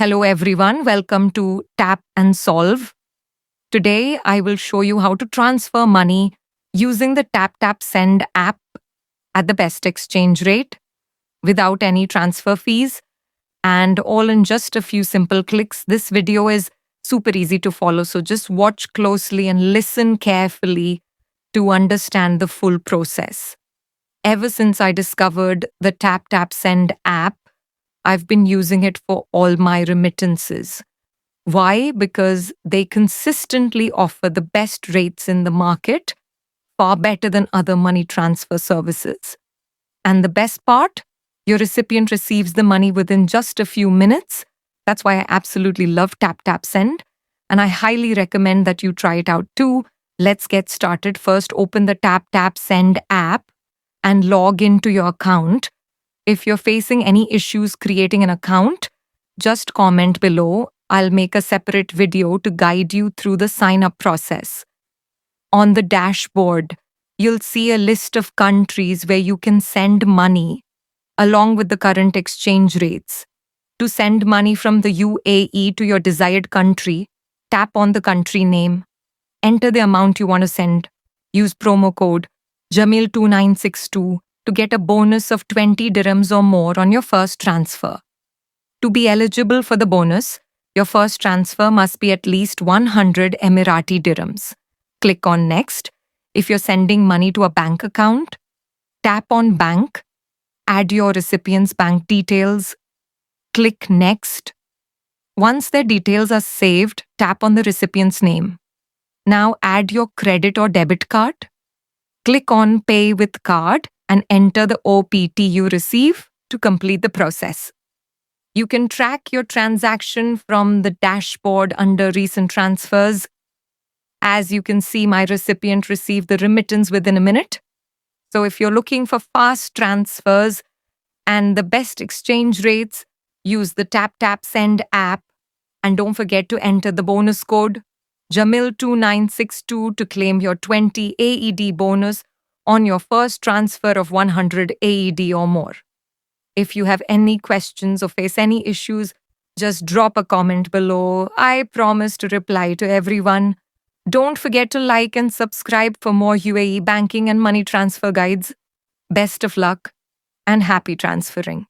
Hello everyone, welcome to Tap and Solve. Today I will show you how to transfer money using the TapTap Send app at the best exchange rate without any transfer fees and all in just a few simple clicks. This video is super easy to follow, so just watch closely and listen carefully to understand the full process. Ever since I discovered the TapTap Send app, I've been using it for all my remittances. Why? Because they consistently offer the best rates in the market, far better than other money transfer services. And the best part? Your recipient receives the money within just a few minutes. That's why I absolutely love TapTap Send, and I highly recommend that you try it out too. Let's get started. First, open the TapTap Send app and log into your account. If you're facing any issues creating an account, just comment below. I'll make a separate video to guide you through the sign-up process. On the dashboard, you'll see a list of countries where you can send money, along with the current exchange rates. To send money from the UAE to your desired country, tap on the country name, enter the amount you want to send, use promo code Jamil2962 to get a bonus of 20 dirhams or more on your first transfer. To be eligible for the bonus, your first transfer must be at least 100 Emirati dirhams. Click on Next. If you're sending money to a bank account, tap on Bank, add your recipient's bank details, click Next. Once their details are saved, tap on the recipient's name. Now add your credit or debit card. Click on Pay with Card and enter the OPT you receive to complete the process. You can track your transaction from the dashboard under Recent Transfers. As you can see, my recipient received the remittance within a minute. So if you're looking for fast transfers and the best exchange rates, use the TapTap Send app. And don't forget to enter the bonus code Jamil2962 to claim your 20 AED bonus on your first transfer of 100 AED or more. If you have any questions or face any issues, just drop a comment below. I promise to reply to everyone. Don't forget to like and subscribe for more UAE banking and money transfer guides. Best of luck and happy transferring.